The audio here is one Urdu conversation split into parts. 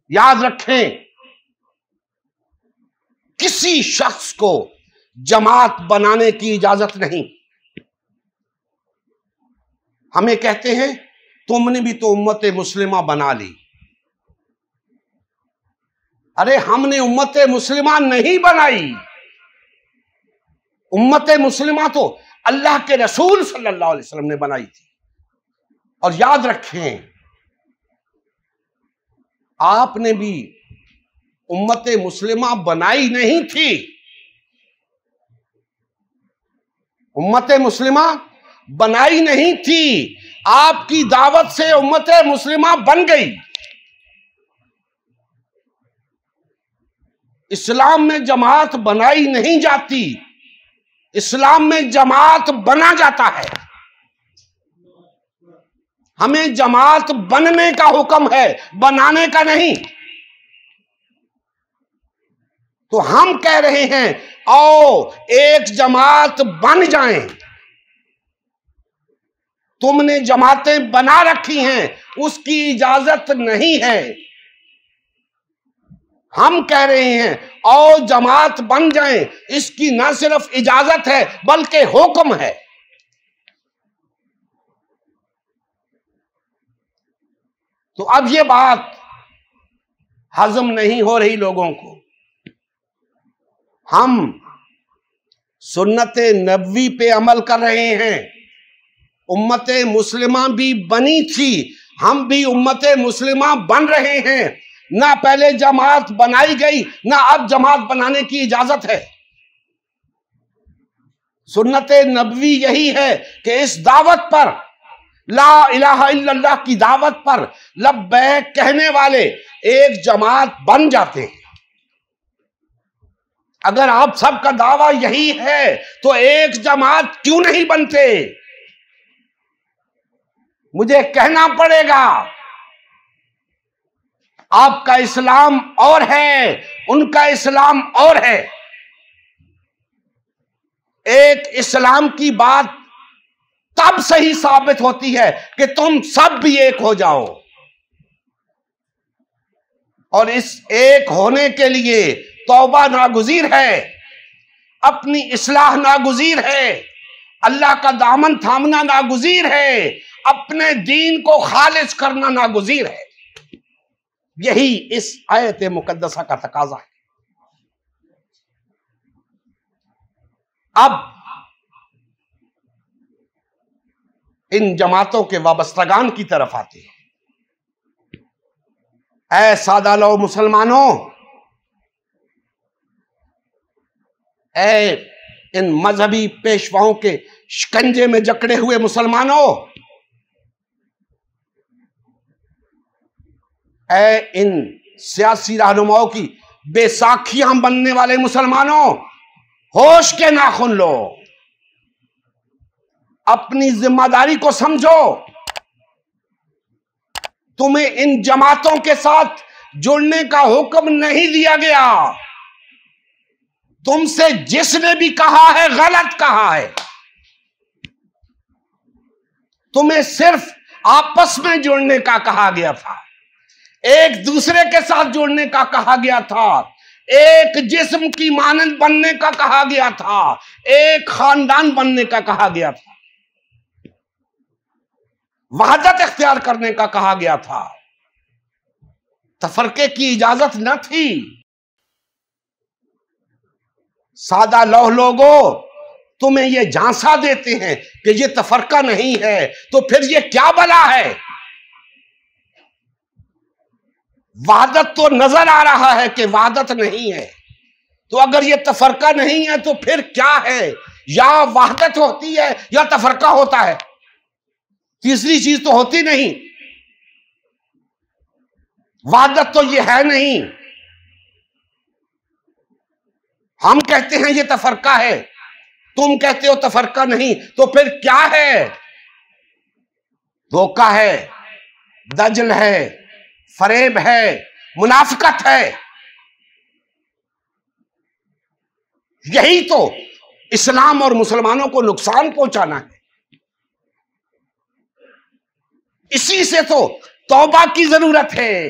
یاد رکھیں، کسی شخص کو جماعت بنانے کی اجازت نہیں۔ ہمیں کہتے ہیں تم نے بھی تو امت مسلمہ بنا لی۔ ارے ہم نے امت مسلمہ نہیں بنائی، امت مسلمہ تو اللہ کے رسول صلی اللہ علیہ وسلم نے بنائی تھی۔ اور یاد رکھیں، آپ نے بھی امت مسلمہ بنائی نہیں تھی، امت مسلمہ بنائی نہیں تھی، آپ کی دعوت سے امت مسلمہ بن گئی۔ اسلام میں جماعت بنائی نہیں جاتی، اسلام میں جماعت بنا جاتا ہے۔ ہمیں جماعت بننے کا حکم ہے، بنانے کا نہیں۔ تو ہم کہہ رہے ہیں آؤ ایک جماعت بن جائیں۔ تم نے جماعتیں بنا رکھی ہیں، اس کی اجازت نہیں ہے۔ ہم کہہ رہے ہیں آؤ جماعت بن جائیں، اس کی نہ صرف اجازت ہے بلکہ حکم ہے۔ تو اب یہ بات ہضم نہیں ہو رہی لوگوں کو۔ ہم سنت نبوی پہ عمل کر رہے ہیں، امت مسلمہ بھی بنی تھی، ہم بھی امت مسلمہ بن رہے ہیں۔ نہ پہلے جماعت بنائی گئی، نہ اب جماعت بنانے کی اجازت ہے۔ سنت نبوی یہی ہے کہ اس دعوت پر، لا الہ الا اللہ کی دعوت پر لبیک کہنے والے ایک جماعت بن جاتے ہیں۔ اگر آپ سب کا دعویٰ یہی ہے تو ایک جماعت کیوں نہیں بنتے؟ مجھے کہنا پڑے گا۔ آپ کا اسلام اور ہے، ان کا اسلام اور ہے۔ ایک اسلام کی بات تب صحیح ثابت ہوتی ہے کہ تم سب بھی ایک ہو جاؤ، اور اس ایک ہونے کے لیے توبہ ناگزیر ہے، اپنی اصلاح ناگزیر ہے، اللہ کا دامن تھامنا ناگزیر ہے، اپنے دین کو خالص کرنا ناگزیر ہے۔ یہی اس آیت مقدسہ کا تقاضا ہے۔ اب ان جماعتوں کے وابستگان کی طرف آتے ہیں۔ اے سادہ لو مسلمانوں، اے ان مذہبی پیشواؤں کے شکنجے میں جکڑے ہوئے مسلمانوں، اے ان سیاسی رہنماؤں کی بے ساکھیاں بننے والے مسلمانوں، ہوش کے ناخن لو، اپنی ذمہ داری کو سمجھو۔ تمہیں ان جماعتوں کے ساتھ جڑنے کا حکم نہیں دیا گیا، تم سے جس نے بھی کہا ہے غلط کہا ہے۔ تمہیں صرف آپس میں جڑنے کا کہا گیا تھا، ایک دوسرے کے ساتھ جڑنے کا کہا گیا تھا، ایک جسم کی مانند بننے کا کہا گیا تھا، ایک خاندان بننے کا کہا گیا تھا، وحدت اختیار کرنے کا کہا گیا تھا، تفرقے کی اجازت نہ تھی۔ سادہ لوہ لوگوں تمہیں یہ جھانسا دیتے ہیں کہ یہ تفرقہ نہیں ہے، تو پھر یہ کیا بلا ہے؟ وحدت تو نظر آ رہا ہے کہ وحدت نہیں ہے، تو اگر یہ تفرقہ نہیں ہے تو پھر کیا ہے؟ یا وحدت ہوتی ہے یا تفرقہ ہوتا ہے، تیسری چیز تو ہوتی نہیں۔ وحدت تو یہ ہے نہیں۔ ہم کہتے ہیں یہ تفرقہ ہے، تم کہتے ہو تفرقہ نہیں، تو پھر کیا ہے؟ دھوکہ ہے، دجل ہے، فریب ہے، منافقت ہے۔ یہی تو اسلام اور مسلمانوں کو نقصان پہنچانا ہے۔ اسی سے تو توبہ کی ضرورت ہے۔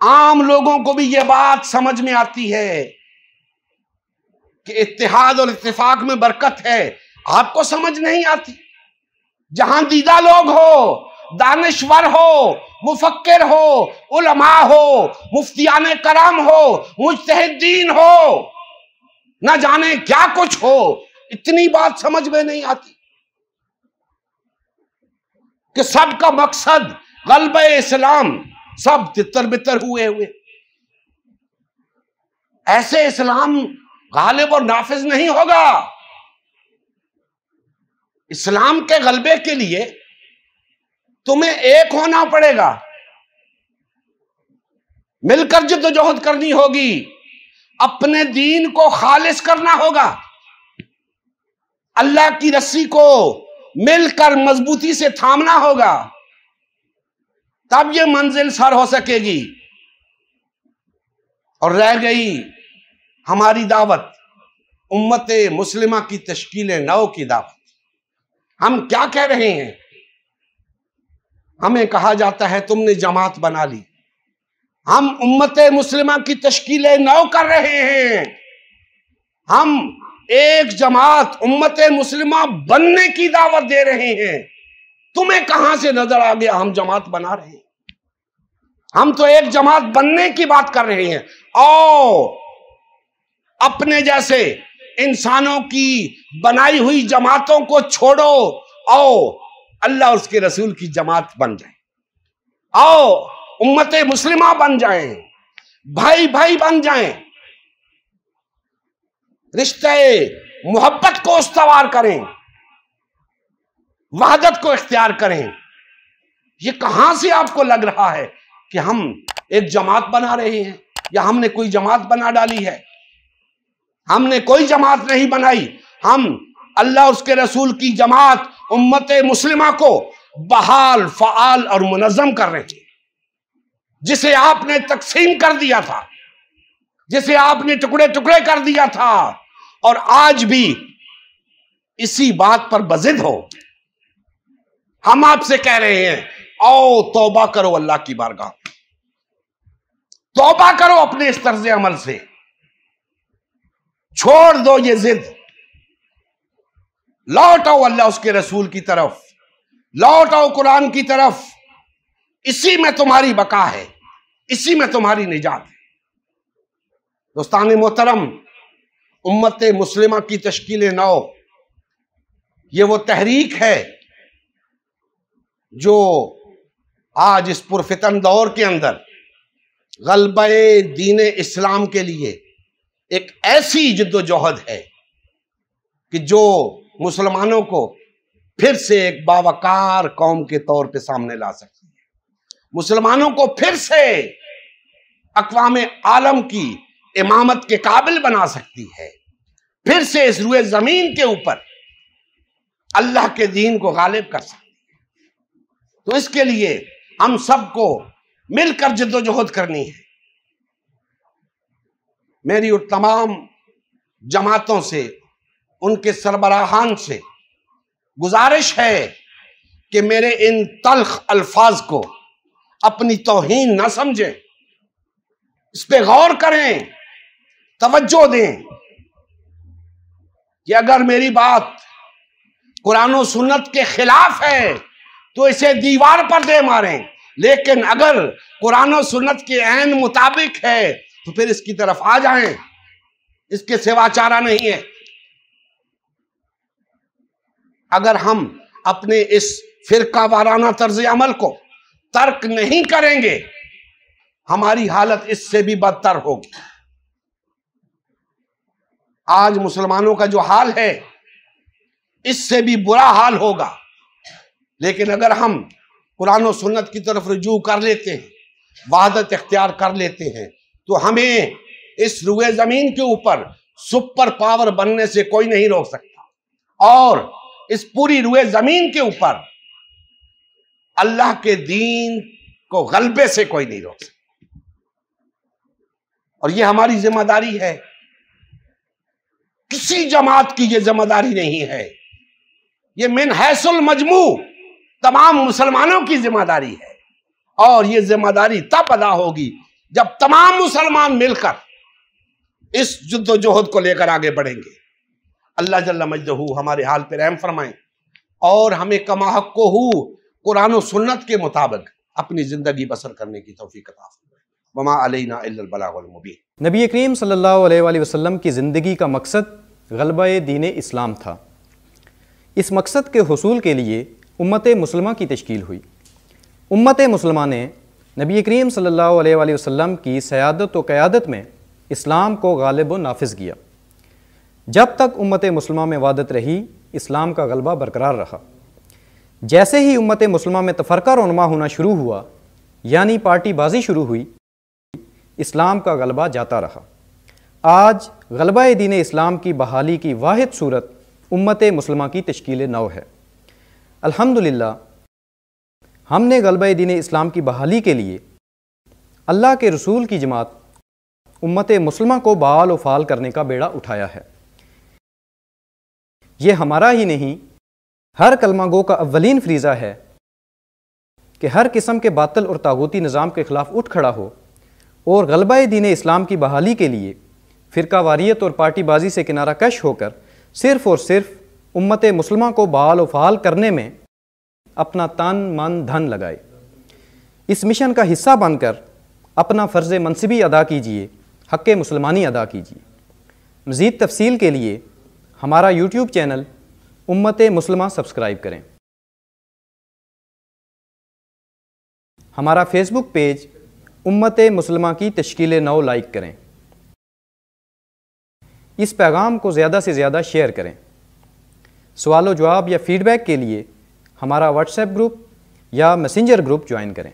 عام لوگوں کو بھی یہ بات سمجھ میں آتی ہے کہ اتحاد اور اتفاق میں برکت ہے، آپ کو سمجھ نہیں آتی؟ جہاں دیدہ لوگ ہو، دانشور ہو، مفکر ہو، علماء ہو، مفتیان کرام ہو، مجتہدین ہو، نہ جانے کیا کچھ ہو، اتنی بات سمجھ میں نہیں آتی کہ سب کا مقصد غلبہ اسلام، سب تتر بتر ہوئے ایسے اسلام غالب اور نافذ نہیں ہوگا۔ اسلام کے غلبے کے لیے تمہیں ایک ہونا پڑے گا، مل کر جدوجہد کرنی ہوگی، اپنے دین کو خالص کرنا ہوگا، اللہ کی رسی کو مل کر مضبوطی سے تھامنا ہوگا، تب یہ منزل سر ہو سکے گی۔ اور رہ گئی ہماری دعوت، امت مسلمہ کی تشکیل نو کی دعوت۔ ہم کیا کہہ رہے ہیں؟ ہمیں کہا جاتا ہے تم نے جماعت بنا لی، ہم امت مسلمہ کی تشکیل نو کر رہے ہیں، ہم ایک جماعت امت مسلمہ بننے کی دعوت دے رہے ہیں۔ تمہیں کہاں سے نظر آ گیا ہم جماعت بنا رہے ہیں؟ ہم تو ایک جماعت بننے کی بات کر رہے ہیں۔ اپنے جیسے انسانوں کی بنائی ہوئی جماعتوں کو چھوڑو، اللہ اور اس کے رسول کی جماعت بن جائیں، امت مسلمہ بن جائیں، بھائی بھائی بن جائیں، رشتہ محبت کو استوار کریں، وحدت کو اختیار کریں۔ یہ کہاں سے آپ کو لگ رہا ہے کہ ہم ایک جماعت بنا رہے ہیں یا ہم نے کوئی جماعت بنا ڈالی ہے؟ ہم نے کوئی جماعت نہیں بنائی، ہم اللہ اور اس کے رسول کی جماعت امت مسلمہ کو بحال، فعال اور منظم کر رہے ہیں، جسے آپ نے تقسیم کر دیا تھا، جسے آپ نے ٹکڑے ٹکڑے کر دیا تھا، اور آج بھی اسی بات پر بضد ہو۔ ہم آپ سے کہہ رہے ہیں توبہ کرو اللہ کی بارگاہ، توبہ کرو اپنے اس طرز عمل سے، چھوڑ دو یہ ضد، لوٹ آؤ اللہ اس کے رسول کی طرف، لوٹ آؤ قرآن کی طرف، اسی میں تمہاری بقا ہے، اسی میں تمہاری نجات ہے۔ دوستان محترم، امت مسلمہ کی تشکیل نو یہ وہ تحریک ہے جو آج اس پرفتن دور کے اندر غلبہ دین اسلام کے لیے ایک ایسی جد و جہد ہے کہ جو مسلمانوں کو پھر سے ایک باوقار قوم کے طور پہ سامنے لا سکتی ہے، مسلمانوں کو پھر سے اقوام عالم کی امامت کے قابل بنا سکتی ہے، پھر سے اس روئے زمین کے اوپر اللہ کے دین کو غالب کر سکتی ہے۔ تو اس کے لیے ہم سب کو مل کر جد و جہد کرنی ہے۔ میری اور تمام جماعتوں سے، ان کے سربراہان سے گزارش ہے کہ میرے ان تلخ الفاظ کو اپنی توہین نہ سمجھیں، اس پہ غور کریں، توجہ دیں کہ اگر میری بات قرآن و سنت کے خلاف ہے تو اسے دیوار پر دے ماریں، لیکن اگر قرآن و سنت کے عین مطابق ہے تو پھر اس کی طرف آ جائیں، اس کے سوا چارہ نہیں ہے۔ اگر ہم اپنے اس فرقہ وارانہ طرز عمل کو ترک نہیں کریں گے، ہماری حالت اس سے بھی بدتر ہوگی۔ آج مسلمانوں کا جو حال ہے اس سے بھی برا حال ہوگا، لیکن اگر ہم قرآن و سنت کی طرف رجوع کر لیتے ہیں، وحدت اختیار کر لیتے ہیں، تو ہمیں اس روئے زمین کے اوپر سپر پاور بننے سے کوئی نہیں روک سکتا، اور اس پوری روئے زمین کے اوپر اللہ کے دین کو غلبے سے کوئی نہیں روک سکتا۔ اور یہ ہماری ذمہ داری ہے، کسی جماعت کی یہ ذمہ داری نہیں ہے، یہ من حیث المجموع تمام مسلمانوں کی ذمہ داری ہے، اور یہ ذمہ داری تب ادا ہوگی جب تمام مسلمان مل کر اس جد و جہد کو لے کر آگے بڑھیں گے، اللہ جل مجدہ ہمارے حال پہ رحم فرمائیں اور ہمیں کما حق کو قرآن و سنت کے مطابق اپنی زندگی بسر کرنے کی توفیق عطا فرمائیں۔ وما علینا الا البلاغ المبین۔ نبی کریم صلی اللہ علیہ وآلہ وسلم کی زندگی کا مقصد غلبہ دین اسلام تھا۔ اس مقصد کے حصول کے لیے امت مسلمہ کی تشکیل ہوئی۔ امت مسلمہ نے نبی کریم صلی اللہ علیہ وآلہ وسلم کی سیادت و قیادت میں اسلام کو غالب و نافذ کیا۔ جب تک امت مسلمہ میں وحدت رہی، اسلام کا غلبہ برقرار رہا۔ جیسے ہی امت مسلمہ میں تفرقہ رونما ہونا شروع ہوا، یعنی پارٹی بازی شروع ہوئی، اسلام کا غلبہ جاتا رہا۔ آج غلبہ دین اسلام کی بحالی کی واحد صورت امت مسلمہ کی تشکیل نو ہے۔ الحمدللہ ہم نے غلبہ دین اسلام کی بحالی کے لیے اللہ کے رسول کی جماعت امت مسلمہ کو بحال و فعال کرنے کا بیڑا اٹھایا ہے۔ یہ ہمارا ہی نہیں، ہر کلمہ گو کا اولین فریضہ ہے کہ ہر قسم کے باطل اور طاغوتی نظام کے خلاف اٹھ کھڑا ہو اور غلبہ دین اسلام کی بحالی کے لیے فرقہ واریت اور پارٹی بازی سے کنارہ کش ہو کر صرف اور صرف امت مسلمہ کو بحال و فعال کرنے میں اپنا تن من دھن لگائے۔ اس مشن کا حصہ بن کر اپنا فرض منصبی ادا کیجیے، حق مسلمانی ادا کیجیے۔ مزید تفصیل کے لیے ہمارا یوٹیوب چینل امت مسلمہ سبسکرائب کریں۔ ہمارا فیس بک پیج امت مسلمہ کی تشکیل نو لائک کریں۔ اس پیغام کو زیادہ سے زیادہ شیئر کریں۔ سوال و جواب یا فیڈ بیک کے لیے ہمارا واٹس ایپ گروپ یا میسنجر گروپ جوائن کریں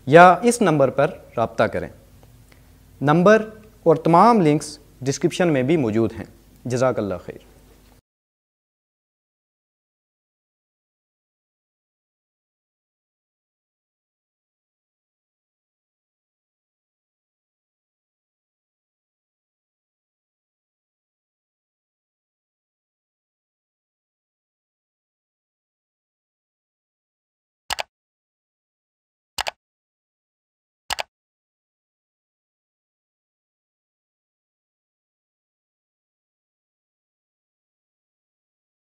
یا اس نمبر پر رابطہ کریں۔ نمبر اور تمام لنکس ڈسکرپشن میں بھی موجود ہیں۔ جزاک اللہ خیر۔